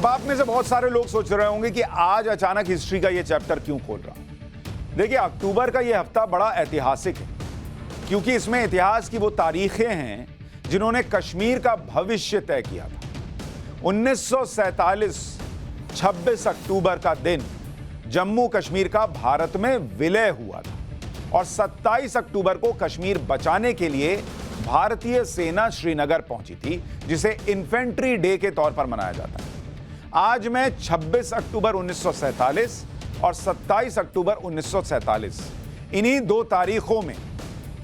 अब आप में से बहुत सारे लोग सोच रहे होंगे कि आज अचानक हिस्ट्री का ये चैप्टर क्यों खोल रहा हूं। देखिए, अक्टूबर का ये हफ्ता बड़ा ऐतिहासिक है क्योंकि इसमें इतिहास की वो तारीखें हैं जिन्होंने कश्मीर का भविष्य तय किया था। 1947 26 अक्टूबर का दिन जम्मू कश्मीर का भारत में विलय हुआ था और 27 अक्टूबर को कश्मीर बचाने के लिए भारतीय सेना श्रीनगर पहुंची थी, जिसे इन्फेंट्री डे के तौर पर मनाया जाता है। आज मैं 26 अक्टूबर 1947 और 27 अक्टूबर 1947 इन्हीं दो तारीखों में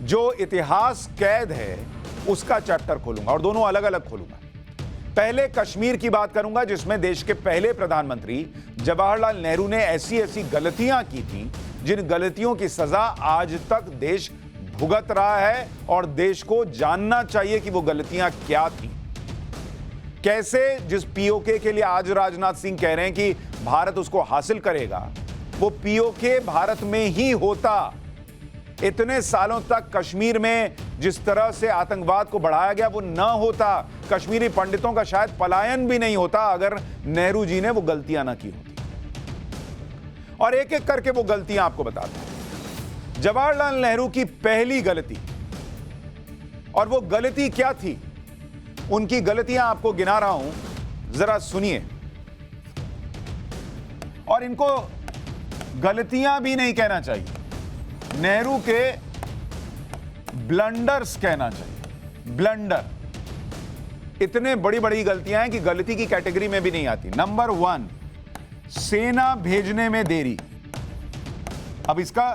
जो इतिहास कैद है उसका चैप्टर खोलूंगा और दोनों अलग अलग खोलूंगा। पहले कश्मीर की बात करूंगा जिसमें देश के पहले प्रधानमंत्री जवाहरलाल नेहरू ने ऐसी ऐसी गलतियां की थी जिन गलतियों की सजा आज तक देश भुगत रहा है और देश को जानना चाहिए कि वो गलतियां क्या थी। कैसे जिस पीओके के लिए आज राजनाथ सिंह कह रहे हैं कि भारत उसको हासिल करेगा, वो पीओके भारत में ही होता। इतने सालों तक कश्मीर में जिस तरह से आतंकवाद को बढ़ाया गया वो ना होता। कश्मीरी पंडितों का शायद पलायन भी नहीं होता अगर नेहरू जी ने वो गलतियां ना की होती। और एक एक करके वो गलतियां आपको बताता हूं। जवाहरलाल नेहरू की पहली गलती, और वो गलती क्या थी, उनकी गलतियां आपको गिना रहा हूं, जरा सुनिए। और इनको गलतियां भी नहीं कहना चाहिए, नेहरू के ब्लंडर्स कहना चाहिए। ब्लंडर, इतने बड़ी बड़ी गलतियां हैं कि गलती की कैटेगरी में भी नहीं आती। नंबर 1, सेना भेजने में देरी। अब इसका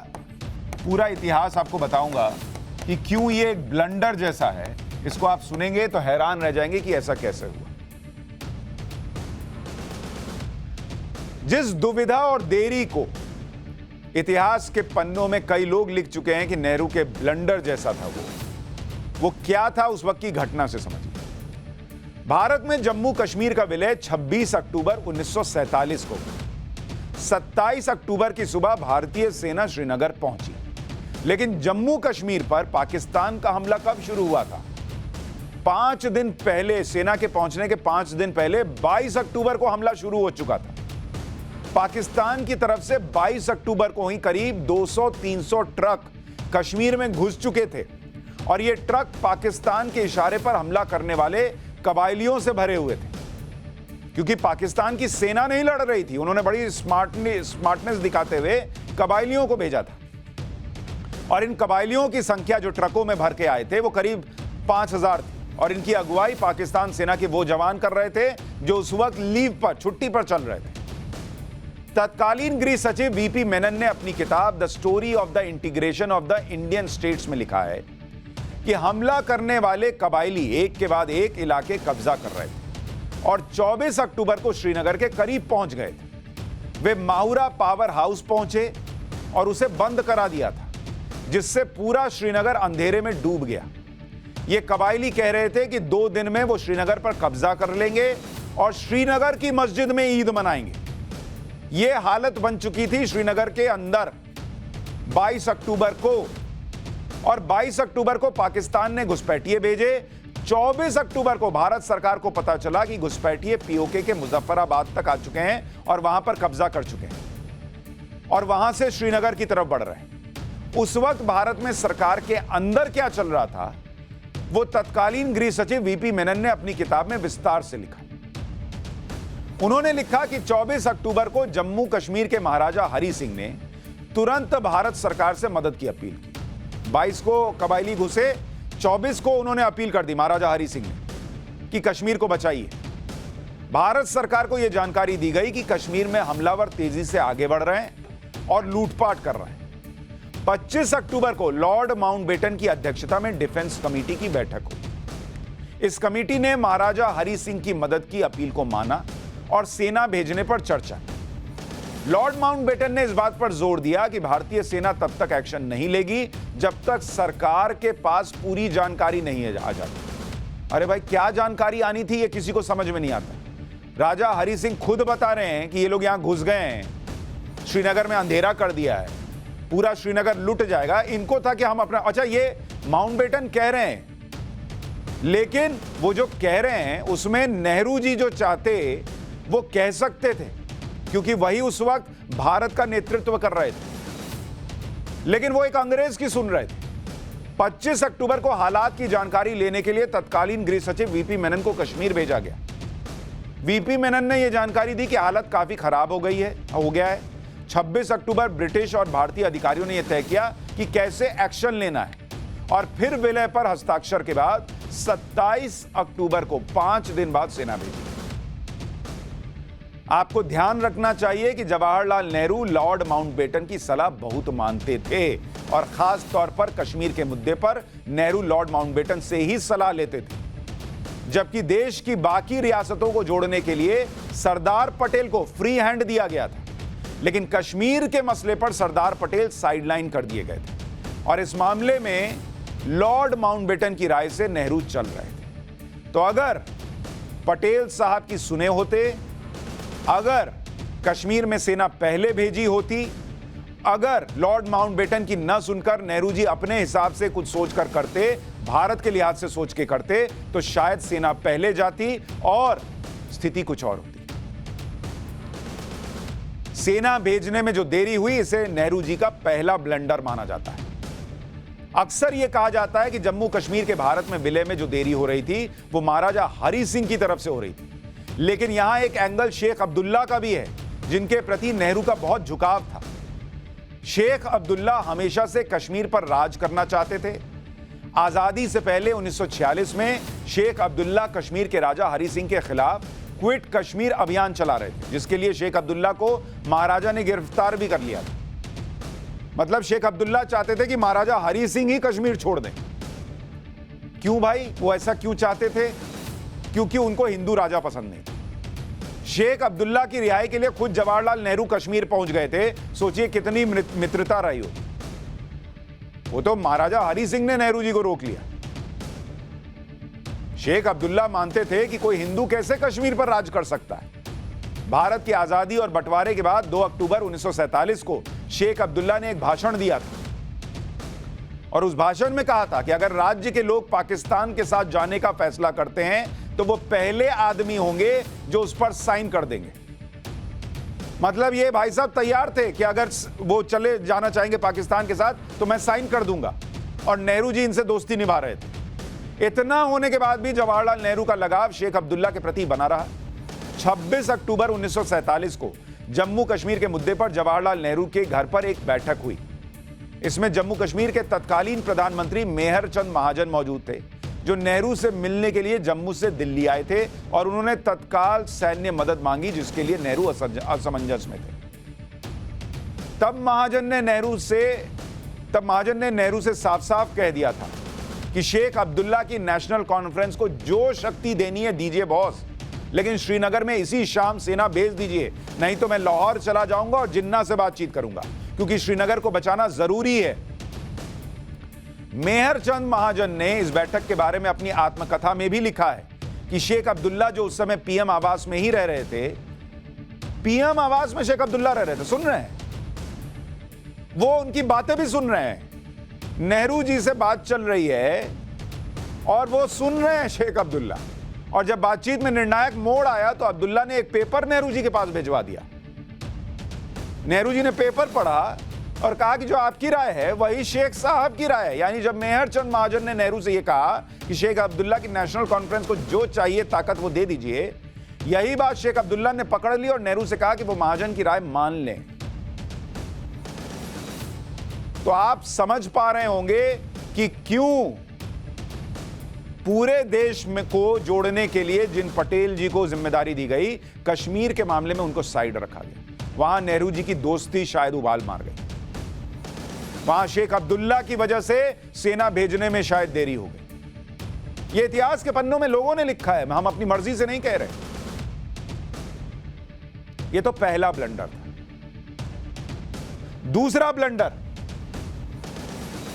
पूरा इतिहास आपको बताऊंगा कि क्यों ये एक ब्लंडर जैसा है। इसको आप सुनेंगे तो हैरान रह जाएंगे कि ऐसा कैसे हुआ। जिस दुविधा और देरी को इतिहास के पन्नों में कई लोग लिख चुके हैं कि नेहरू के ब्लंडर जैसा था, वो क्या था उस वक्त की घटना से समझिए। भारत में जम्मू कश्मीर का विलय 26 अक्टूबर 1947 को। 27 अक्टूबर की सुबह भारतीय सेना श्रीनगर पहुंची, लेकिन जम्मू कश्मीर पर पाकिस्तान का हमला कब शुरू हुआ था? 5 दिन पहले, सेना के पहुंचने के 5 दिन पहले 22 अक्टूबर को हमला शुरू हो चुका था। पाकिस्तान की तरफ से 22 अक्टूबर को ही करीब 200-300 ट्रक कश्मीर में घुस चुके थे और ये ट्रक पाकिस्तान के इशारे पर हमला करने वाले कबायलियों से भरे हुए थे। क्योंकि पाकिस्तान की सेना नहीं लड़ रही थी, उन्होंने बड़ी स्मार्टनेस दिखाते हुए कबायलियों को भेजा था। और इन कबायलियों की संख्या जो ट्रकों में भर के आए थे वो करीब 5000 थी और इनकी अगुवाई पाकिस्तान सेना के वो जवान कर रहे थे जो उस वक्त लीव पर, छुट्टी पर चल रहे थे। तत्कालीन गृह सचिव वीपी मेनन ने अपनी किताब the story of the integration of the Indian states में लिखा है कि हमला करने वाले कबायली एक के बाद एक इलाके कब्जा कर रहे थे और 24 अक्टूबर को श्रीनगर के करीब पहुंच गए थे। वे माहुरा पावर हाउस पहुंचे और उसे बंद करा दिया था, जिससे पूरा श्रीनगर अंधेरे में डूब गया। ये कबायली कह रहे थे कि 2 दिन में वो श्रीनगर पर कब्जा कर लेंगे और श्रीनगर की मस्जिद में ईद मनाएंगे। ये हालत बन चुकी थी श्रीनगर के अंदर 22 अक्टूबर को, और 22 अक्टूबर को पाकिस्तान ने घुसपैठिए भेजे। 24 अक्टूबर को भारत सरकार को पता चला कि घुसपैठिए पीओके के मुजफ्फराबाद तक आ चुके हैं और वहां पर कब्जा कर चुके हैं और वहां से श्रीनगर की तरफ बढ़ रहे हैं। उस वक्त भारत में सरकार के अंदर क्या चल रहा था वो तत्कालीन गृह सचिव वीपी मेनन ने अपनी किताब में विस्तार से लिखा। उन्होंने लिखा कि 24 अक्टूबर को जम्मू कश्मीर के महाराजा हरि सिंह ने तुरंत भारत सरकार से मदद की अपील की। 22 को कबायली घुसे, 24 को उन्होंने अपील कर दी महाराजा हरि सिंह ने कि कश्मीर को बचाइए। भारत सरकार को यह जानकारी दी गई कि कश्मीर में हमलावर तेजी से आगे बढ़ रहे हैं और लूटपाट कर रहे हैं। 25 अक्टूबर को लॉर्ड माउंटबेटन की अध्यक्षता में डिफेंस कमेटी की बैठक हुई। इस कमेटी ने महाराजा हरि सिंह की मदद की अपील को माना और सेना भेजने पर चर्चा। लॉर्ड माउंटबेटन ने इस बात पर जोर दिया कि भारतीय सेना तब तक एक्शन नहीं लेगी जब तक सरकार के पास पूरी जानकारी नहीं आ जाती। अरे भाई, क्या जानकारी आनी थी ये किसी को समझ में नहीं आता। राजा हरि सिंह खुद बता रहे हैं कि ये लोग यहां घुस गए हैं, श्रीनगर में अंधेरा कर दिया है, पूरा श्रीनगर लुट जाएगा। इनको था कि हम अपना, अच्छा ये माउंटबेटन कह रहे हैं, लेकिन वो जो कह रहे हैं उसमें नेहरू जी जो चाहते वो कह सकते थे, क्योंकि वही उस वक्त भारत का नेतृत्व कर रहे थे, लेकिन वो एक अंग्रेज की सुन रहे थे। 25 अक्टूबर को हालात की जानकारी लेने के लिए तत्कालीन गृह सचिव वीपी मेनन को कश्मीर भेजा गया। वीपी मेनन ने यह जानकारी दी कि हालत काफी खराब हो गया है। 26 अक्टूबर ब्रिटिश और भारतीय अधिकारियों ने यह तय किया कि कैसे एक्शन लेना है, और फिर विलय पर हस्ताक्षर के बाद 27 अक्टूबर को 5 दिन बाद सेना भेजी। आपको ध्यान रखना चाहिए कि जवाहरलाल नेहरू लॉर्ड माउंटबेटन की सलाह बहुत मानते थे, और खास तौर पर कश्मीर के मुद्दे पर नेहरू लॉर्ड माउंटबेटन से ही सलाह लेते थे, जबकि देश की बाकी रियासतों को जोड़ने के लिए सरदार पटेल को फ्री हैंड दिया गया था। लेकिन कश्मीर के मसले पर सरदार पटेल साइडलाइन कर दिए गए थे, और इस मामले में लॉर्ड माउंटबेटन की राय से नेहरू चल रहे थे। तो अगर पटेल साहब की सुने होते, अगर कश्मीर में सेना पहले भेजी होती, अगर लॉर्ड माउंटबेटन की न सुनकर नेहरू जी अपने हिसाब से कुछ सोचकर करते, भारत के लिहाज से सोच के करते, तो शायद सेना पहले जाती और स्थिति कुछ और होती। सेना भेजने में जो देरी हुई, इसे नेहरू जी का पहला ब्लंडर माना जाता है। अक्सर यह कहा जाता है कि जम्मू कश्मीर के भारत में विलय में जो देरी हो रही थी, वो महाराजा हरि सिंह की तरफ से हो रही थी। लेकिन यहां एक एंगल शेख अब्दुल्ला का भी है, जिनके प्रति नेहरू का बहुत झुकाव था। शेख अब्दुल्ला हमेशा से कश्मीर पर राज करना चाहते थे। आजादी से पहले 1946 में शेख अब्दुल्ला कश्मीर के राजा हरि सिंह के खिलाफ क्विट कश्मीर अभियान चला रहे थे, जिसके लिए शेख अब्दुल्ला को महाराजा ने गिरफ्तार भी कर लिया था। मतलब शेख अब्दुल्ला चाहते थे कि महाराजा हरि सिंह ही कश्मीर छोड़ दें। क्यों भाई, वो ऐसा क्यों चाहते थे? क्योंकि उनको हिंदू राजा पसंद नहीं। शेख अब्दुल्ला की रिहाई के लिए खुद जवाहरलाल नेहरू कश्मीर पहुंच गए थे। सोचिए कितनी मित्रता रही हो। वो तो महाराजा हरि सिंह ने नेहरू जी को रोक लिया। शेख अब्दुल्ला मानते थे कि कोई हिंदू कैसे कश्मीर पर राज कर सकता है। भारत की आजादी और बंटवारे के बाद 2 अक्टूबर 1947 को शेख अब्दुल्ला ने एक भाषण दिया था, और उस भाषण में कहा था कि अगर राज्य के लोग पाकिस्तान के साथ जाने का फैसला करते हैं, तो वो पहले आदमी होंगे जो उस पर साइन कर देंगे। मतलब ये भाई साहब तैयार थे कि अगर वो चले जाना चाहेंगे पाकिस्तान के साथ, तो मैं साइन कर दूंगा। और नेहरू जी इनसे दोस्ती निभा रहे थे। इतना होने के बाद भी जवाहरलाल नेहरू का लगाव शेख अब्दुल्ला के प्रति बना रहा। 26 अक्टूबर 1947 को जम्मू कश्मीर के मुद्दे पर जवाहरलाल नेहरू के घर पर एक बैठक हुई। इसमें जम्मू कश्मीर के तत्कालीन प्रधानमंत्री मेहर चंद महाजन मौजूद थे, जो नेहरू से मिलने के लिए जम्मू से दिल्ली आए थे, और उन्होंने तत्काल सैन्य मदद मांगी, जिसके लिए नेहरू असमंजस में थे। तब महाजन ने नेहरू से साफ साफ कह दिया था कि शेख अब्दुल्ला की नेशनल कॉन्फ्रेंस को जो शक्ति देनी है दीजिए बॉस, लेकिन श्रीनगर में इसी शाम सेना भेज दीजिए, नहीं तो मैं लाहौर चला जाऊंगा और जिन्ना से बातचीत करूंगा, क्योंकि श्रीनगर को बचाना जरूरी है। मेहर चंद महाजन ने इस बैठक के बारे में अपनी आत्मकथा में भी लिखा है कि शेख अब्दुल्ला, जो उस समय पीएम आवास में ही रह रहे थे, पीएम आवास में शेख अब्दुल्ला रह रहे थे, सुन रहे हैं, वो उनकी बातें भी सुन रहे हैं। नेहरू जी से बात चल रही है और वो सुन रहे हैं शेख अब्दुल्ला। और जब बातचीत में निर्णायक मोड़ आया, तो अब्दुल्ला ने एक पेपर नेहरू जी के पास भिजवा दिया। नेहरू जी ने पेपर पढ़ा और कहा कि जो आपकी राय है वही शेख साहब की राय है। यानी जब मेहर चंद महाजन ने नेहरू से यह कहा कि शेख अब्दुल्ला की नेशनल कॉन्फ्रेंस को जो चाहिए ताकत वो दे दीजिए, यही बात शेख अब्दुल्ला ने पकड़ ली और नेहरू से कहा कि वो महाजन की राय मान लें। तो आप समझ पा रहे होंगे कि क्यों पूरे देश में को जोड़ने के लिए जिन पटेल जी को जिम्मेदारी दी गई, कश्मीर के मामले में उनको साइड रखा गया। वहां नेहरू जी की दोस्ती शायद उबाल मार गई। वहां शेख अब्दुल्ला की वजह से सेना भेजने में शायद देरी हो गई। यह इतिहास के पन्नों में लोगों ने लिखा है, हम अपनी मर्जी से नहीं कह रहे। यह तो पहला ब्लंडर था। दूसरा ब्लंडर,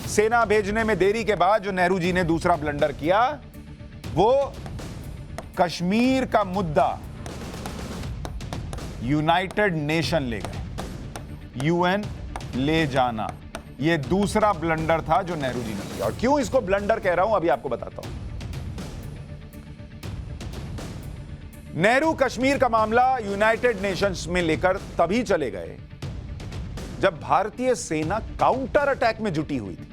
सेना भेजने में देरी के बाद जो नेहरू जी ने दूसरा ब्लंडर किया, वो कश्मीर का मुद्दा यूनाइटेड नेशन ले गए। यूएन ले जाना, यह दूसरा ब्लंडर था जो नेहरू जी ने किया। और क्यों इसको ब्लंडर कह रहा हूं, अभी आपको बताता हूं। नेहरू कश्मीर का मामला यूनाइटेड नेशंस में लेकर तभी चले गए जब भारतीय सेना काउंटर अटैक में जुटी हुई थी।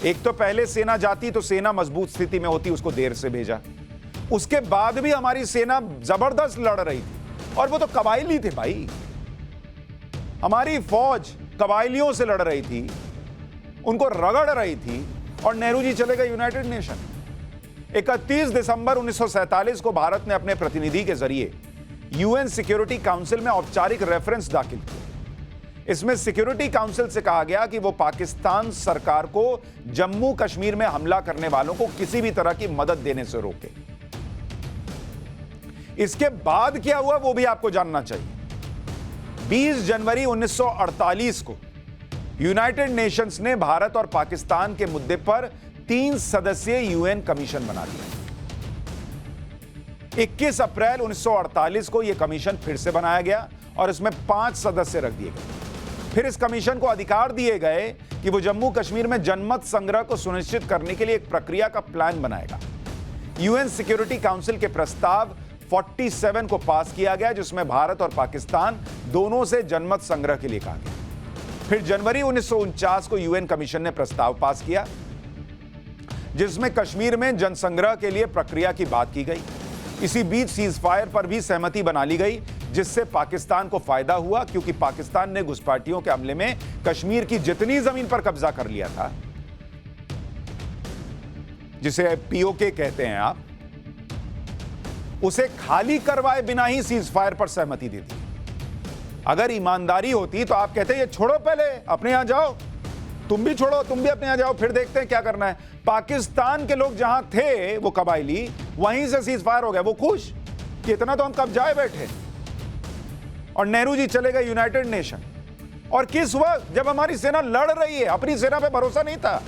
एक तो पहले सेना जाती तो सेना मजबूत स्थिति में होती, उसको देर से भेजा। उसके बाद भी हमारी सेना जबरदस्त लड़ रही थी, और वो तो कबायली थे भाई। हमारी फौज कबायलियों से लड़ रही थी, उनको रगड़ रही थी, और नेहरू जी चले गए यूनाइटेड नेशन। 31 दिसंबर 1947 को भारत ने अपने प्रतिनिधि के जरिए यूएन सिक्योरिटी काउंसिल में औपचारिक रेफरेंस दाखिल किया। इसमें सिक्योरिटी काउंसिल से कहा गया कि वो पाकिस्तान सरकार को जम्मू कश्मीर में हमला करने वालों को किसी भी तरह की मदद देने से रोके। इसके बाद क्या हुआ वो भी आपको जानना चाहिए। 20 जनवरी 1948 को यूनाइटेड नेशंस ने भारत और पाकिस्तान के मुद्दे पर 3 सदस्यीय यूएन कमीशन बना दिया। 21 अप्रैल 1948 को यह कमीशन फिर से बनाया गया और इसमें 5 सदस्य रख दिए गए। फिर इस कमीशन को अधिकार दिए गए कि वो जम्मू कश्मीर में जनमत संग्रह को सुनिश्चित करने के लिए एक प्रक्रिया का प्लान बनाएगा। यूएन सिक्योरिटी काउंसिल के प्रस्ताव 47 को पास किया गया, जिसमें भारत और पाकिस्तान दोनों से जनमत संग्रह के लिए कहा गया। फिर जनवरी 1949 को यूएन कमीशन ने प्रस्ताव पास किया, जिसमें कश्मीर में जनसंग्रह के लिए प्रक्रिया की बात की गई। इसी बीच सीज फायर पर भी सहमति बना ली गई, जिससे पाकिस्तान को फायदा हुआ, क्योंकि पाकिस्तान ने घुसपैठियों के हमले में कश्मीर की जितनी जमीन पर कब्जा कर लिया था, जिसे पीओके कहते हैं आप, उसे खाली करवाए बिना ही सीज फायर पर सहमति दी थी। अगर ईमानदारी होती तो आप कहते ये छोड़ो, पहले अपने यहां जाओ, तुम भी छोड़ो, तुम भी अपने यहां जाओ, फिर देखते हैं क्या करना है। पाकिस्तान के लोग जहां थे वो कबायली, वहीं से सीज फायर हो गया। वो खुश कि इतना तो हम कब्जाए बैठे, और नेहरू जी चले गए यूनाइटेड नेशन। और किस वक्त? जब हमारी सेना लड़ रही है। अपनी सेना पे भरोसा नहीं था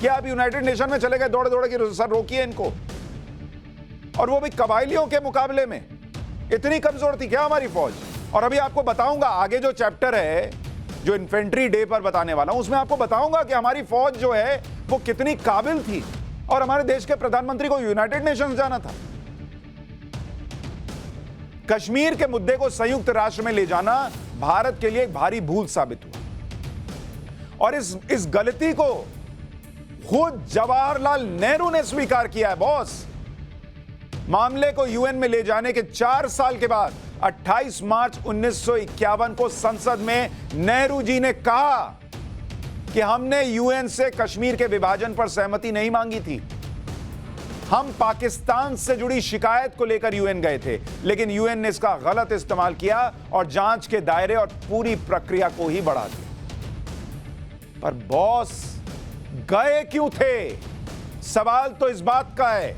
कि आप यूनाइटेड नेशन में चले गए, दौड़ दौड़ के सर रोकिए इनको, और वो भी कबायलियों के मुकाबले में। इतनी कमजोर थी क्या हमारी फौज? और अभी आपको बताऊंगा आगे जो चैप्टर है, जो इन्फेंट्री डे पर बताने वाला हूं, उसमें आपको बताऊंगा कि हमारी फौज जो है वो कितनी काबिल थी, और हमारे देश के प्रधानमंत्री को यूनाइटेड नेशंस जाना था। कश्मीर के मुद्दे को संयुक्त राष्ट्र में ले जाना भारत के लिए एक भारी भूल साबित हुआ, और इस गलती को खुद जवाहरलाल नेहरू ने स्वीकार किया है। बॉस, मामले को यूएन में ले जाने के 4 साल के बाद 28 मार्च 1951 को संसद में नेहरू जी ने कहा कि हमने यूएन से कश्मीर के विभाजन पर सहमति नहीं मांगी थी। हम पाकिस्तान से जुड़ी शिकायत को लेकर यूएन गए थे, लेकिन यूएन ने इसका गलत इस्तेमाल किया और जांच के दायरे और पूरी प्रक्रिया को ही बढ़ा दिया। पर बॉस, गए क्यों थे? सवाल तो इस बात का है।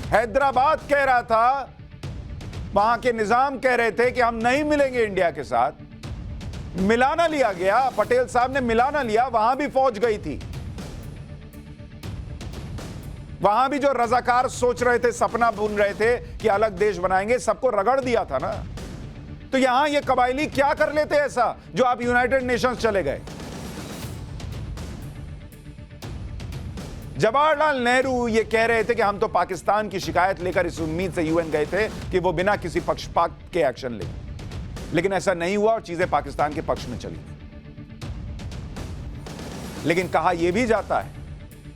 हैदराबाद कह रहा था, वहां के निजाम कह रहे थे कि हम नहीं मिलेंगे इंडिया के साथ। मिलाना लिया गया, पटेल साहब ने मिलाना लिया, वहां भी फौज गई थी। वहां भी जो रजाकार सोच रहे थे, सपना बुन रहे थे कि अलग देश बनाएंगे, सबको रगड़ दिया था ना। तो यहां ये कबायली क्या कर लेते ऐसा जो आप यूनाइटेड नेशंस चले गए? जवाहरलाल नेहरू ये कह रहे थे कि हम तो पाकिस्तान की शिकायत लेकर इस उम्मीद से यूएन गए थे कि वो बिना किसी पक्षपात के एक्शन ले, लेकिन ऐसा नहीं हुआ और चीजें पाकिस्तान के पक्ष में चली। लेकिन कहा यह भी जाता है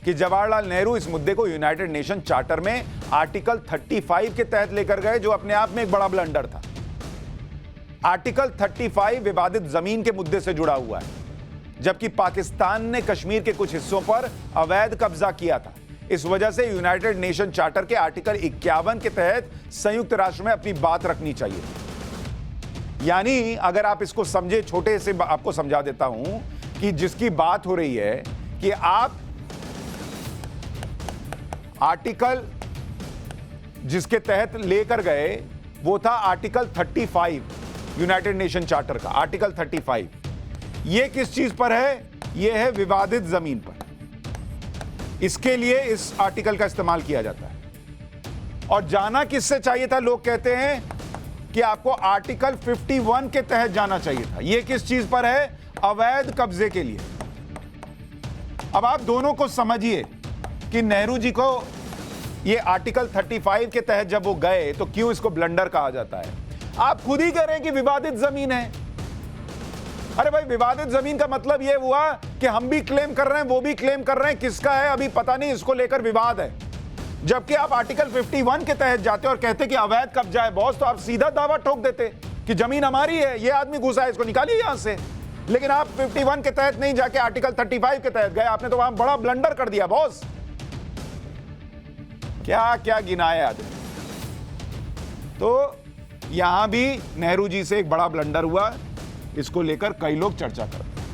कि जवाहरलाल नेहरू इस मुद्दे को यूनाइटेड नेशन चार्टर में आर्टिकल 35 के तहत लेकर गए, जो अपने आप में एक बड़ा ब्लंडर था। आर्टिकल 35 विवादित जमीन के मुद्दे से जुड़ा हुआ है, जबकि पाकिस्तान ने कश्मीर के कुछ हिस्सों पर अवैध कब्जा किया था। इस वजह से यूनाइटेड नेशन चार्टर के आर्टिकल 51 के तहत संयुक्त राष्ट्र में अपनी बात रखनी चाहिए। यानी अगर आप इसको समझे, छोटे से आपको समझा देता हूं कि जिसकी बात हो रही है कि आप आर्टिकल जिसके तहत लेकर गए वो था आर्टिकल 35 यूनाइटेड नेशन चार्टर का। आर्टिकल 35 ये किस चीज पर है? ये है विवादित जमीन पर। इसके लिए इस आर्टिकल का इस्तेमाल किया जाता है। और जाना किससे चाहिए था? लोग कहते हैं कि आपको आर्टिकल 51 के तहत जाना चाहिए था। ये किस चीज पर है? अवैध कब्जे के लिए। अब आप दोनों को समझिए कि नेहरू जी को ये आर्टिकल 35 के तहत जब वो गए तो क्यों इसको ब्लंडर कहा जाता है? आप खुद ही कह रहे हैं कि विवादित जमीन है। अरे भाई, विवादित जमीन का मतलब ये हुआ कि हम भी क्लेम कर रहे हैं, वो भी क्लेम कर रहे हैं, किसका है अभी पता नहीं, इसको लेकर विवाद है। जबकि आप आर्टिकल 51 के तहत जाते और कहते कि अवैध कब्जा है बॉस, तो आप सीधा दावा ठोक देते कि जमीन हमारी है, ये आदमी घुसा है, इसको निकालिए यहां से। लेकिन आप 51 के तहत नहीं जाके आर्टिकल 35 के तहत गए, आपने तो वहां बड़ा ब्लंडर कर दिया बॉस। क्या क्या गिनाया आदमी। तो यहां भी नेहरू जी से एक बड़ा ब्लंडर हुआ, इसको लेकर कई लोग चर्चा करते हैं।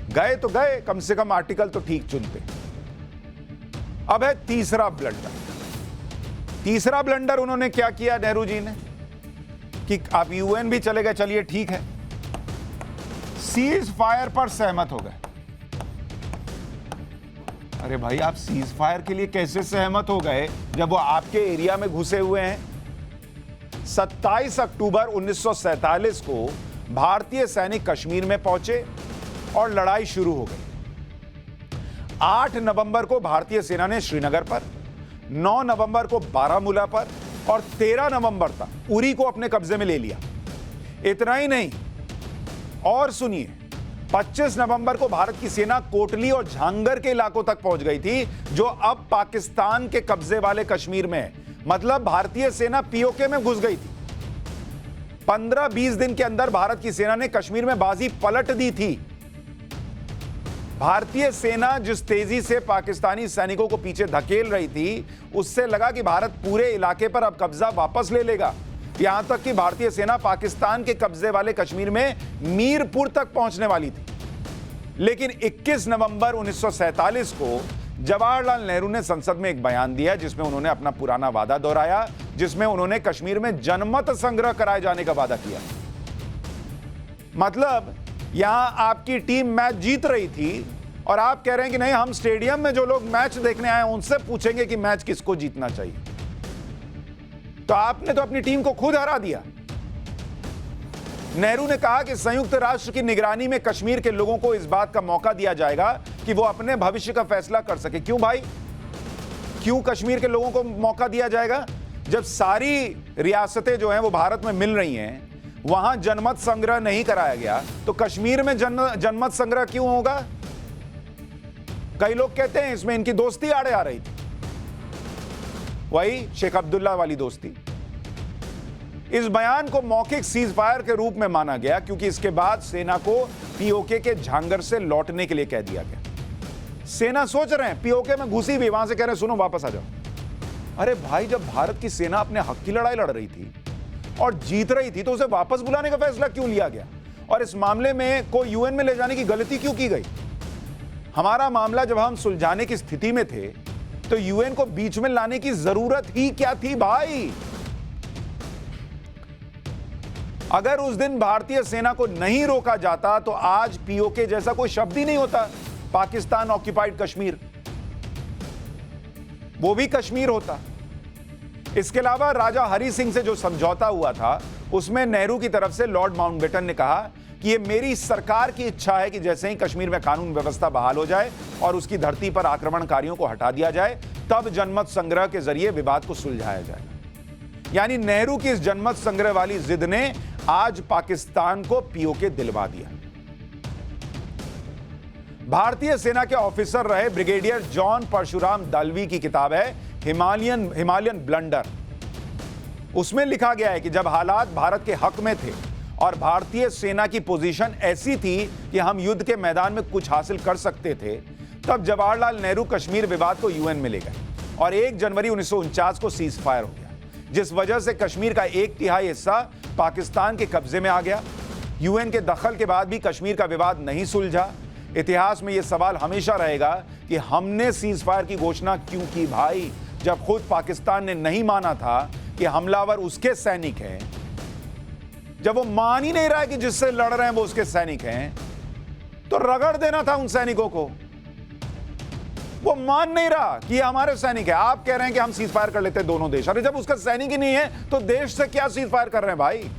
गए तो गए, कम से कम आर्टिकल तो ठीक चुनते। अब है तीसरा ब्लंडर। तीसरा ब्लंडर उन्होंने क्या किया नेहरू जी ने कि आप यूएन भी चले गए, चलिए ठीक है, सीज फायर पर सहमत हो गए। अरे भाई, आप सीज फायर के लिए कैसे सहमत हो गए जब वो आपके एरिया में घुसे हुए हैं? 27 अक्टूबर 1947 को भारतीय सैनिक कश्मीर में पहुंचे और लड़ाई शुरू हो गई। 8 नवंबर को भारतीय सेना ने श्रीनगर पर, 9 नवंबर को बारामूला पर और 13 नवंबर तक उरी को अपने कब्जे में ले लिया। इतना ही नहीं, और सुनिए, 25 नवंबर को भारत की सेना कोटली और झांगर के इलाकों तक पहुंच गई थी, जो अब पाकिस्तान के कब्जे वाले कश्मीर में है। मतलब भारतीय सेना पीओके में घुस गई थी। 15-20 दिन के अंदर भारत की सेना ने कश्मीर में बाजी पलट दी थी। भारतीय सेना जिस तेजी से पाकिस्तानी सैनिकों को पीछे धकेल रही थी, उससे लगा कि भारत पूरे इलाके पर अब कब्जा वापस ले लेगा। यहां तक कि भारतीय सेना पाकिस्तान के कब्जे वाले कश्मीर में मीरपुर तक पहुंचने वाली थी। लेकिन 21 नवंबर 1947 को जवाहरलाल नेहरू ने संसद में एक बयान दिया, जिसमें उन्होंने अपना पुराना वादा दोहराया, जिसमें उन्होंने कश्मीर में जनमत संग्रह कराए जाने का वादा किया। मतलब यहां आपकी टीम मैच जीत रही थी और आप कह रहे हैं कि नहीं, हम स्टेडियम में जो लोग मैच देखने आए उनसे पूछेंगे कि मैच किसको जीतना चाहिए। तो आपने तो अपनी टीम को खुद हरा दिया। नेहरू ने कहा कि संयुक्त राष्ट्र की निगरानी में कश्मीर के लोगों को इस बात का मौका दिया जाएगा कि वो अपने भविष्य का फैसला कर सके। क्यों भाई, क्यों कश्मीर के लोगों को मौका दिया जाएगा? जब सारी रियासतें जो हैं वो भारत में मिल रही हैं, वहां जनमत संग्रह नहीं कराया गया, तो कश्मीर में जनमत संग्रह क्यों होगा? कई लोग कहते हैं इसमें इनकी दोस्ती आड़े आ रही थी, वही शेख अब्दुल्ला वाली दोस्ती। इस बयान को मौखिक सीज फायर के रूप में माना गया, क्योंकि इसके बाद सेना को पीओके के झांगर से लौटने के लिए कह दिया गया। सेना सोच रहे हैं, पीओके में घुसी भी, वहां से कह रहे हैं सुनो वापस आ जाओ। अरे भाई, जब भारत की सेना अपने हक की लड़ाई लड़ रही थी और जीत रही थी, तो उसे वापस बुलाने का फैसला क्यों लिया गया? और इस मामले में को यूएन में ले जाने की गलती क्यों की गई? हमारा मामला जब हम सुलझाने की स्थिति में थे, तो यूएन को बीच में लाने की जरूरत ही क्या थी भाई? अगर उस दिन भारतीय सेना को नहीं रोका जाता तो आज पीओके जैसा कोई शब्द ही नहीं होता। पाकिस्तान ऑक्यूपाइड कश्मीर, वो भी कश्मीर होता। इसके अलावा राजा हरि सिंह से जो समझौता हुआ था, उसमें नेहरू की तरफ से लॉर्ड माउंटबेटन ने कहा कि ये मेरी सरकार की इच्छा है कि जैसे ही कश्मीर में कानून व्यवस्था बहाल हो जाए और उसकी धरती पर आक्रमणकारियों को हटा दिया जाए, तब जनमत संग्रह के जरिए विवाद को सुलझाया जाएगा। यानी नेहरू की इस जनमत संग्रह वाली जिद ने आज पाकिस्तान को पीओके दिलवा दिया। भारतीय सेना के ऑफिसर रहे ब्रिगेडियर जॉन परशुराम दलवी की किताब है हिमालयन ब्लंडर। उसमें लिखा गया है कि जब हालात भारत के हक में थे और भारतीय सेना की पोजीशन ऐसी थी कि हम युद्ध के मैदान में कुछ हासिल कर सकते थे, तब जवाहरलाल नेहरू कश्मीर विवाद को यूएन में ले गए और 1 जनवरी 1949 को सीज फायर हो गया, जिस वजह से कश्मीर का 1/3 हिस्सा पाकिस्तान के कब्जे में आ गया। यूएन के दखल के बाद भी कश्मीर का विवाद नहीं सुलझा। इतिहास में यह सवाल हमेशा रहेगा कि हमने सीज फायर की घोषणा क्यों की भाई, जब खुद पाकिस्तान ने नहीं माना था कि हमलावर उसके सैनिक हैं। जब वो मान ही नहीं रहा है कि जिससे लड़ रहे हैं वो उसके सैनिक हैं, तो रगड़ देना था उन सैनिकों को। वो मान नहीं रहा कि ये हमारे सैनिक है। आप कह रहे हैं कि हम सीज फायर कर लेते हैं दोनों देश। अरे जब उसका सैनिक ही नहीं है तो देश से क्या सीज फायर कर रहे हैं भाई?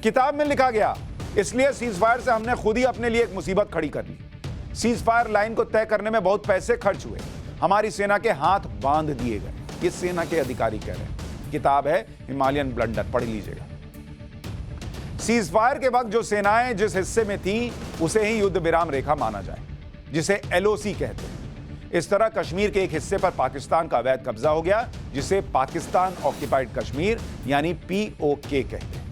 किताब में लिखा गया, इसलिए सीज फायर से हमने खुद ही अपने लिए एक मुसीबत खड़ी कर ली। सीज फायर लाइन को तय करने में बहुत पैसे खर्च हुए, हमारी सेना के हाथ बांध दिए गए। ये सेना के अधिकारी कह रहे हैं। किताब है हिमालयन ब्लंडर, पढ़ लीजिएगा। सीज फायर के वक्त जो सेनाएं जिस हिस्से में थी उसे ही युद्ध विराम रेखा माना जाए, जिसे एलओसी कहते हैं। इस तरह कश्मीर के एक हिस्से पर पाकिस्तान का अवैध कब्जा हो गया, जिसे पाकिस्तान ऑक्यूपाइड कश्मीर यानी पीओके कहते हैं।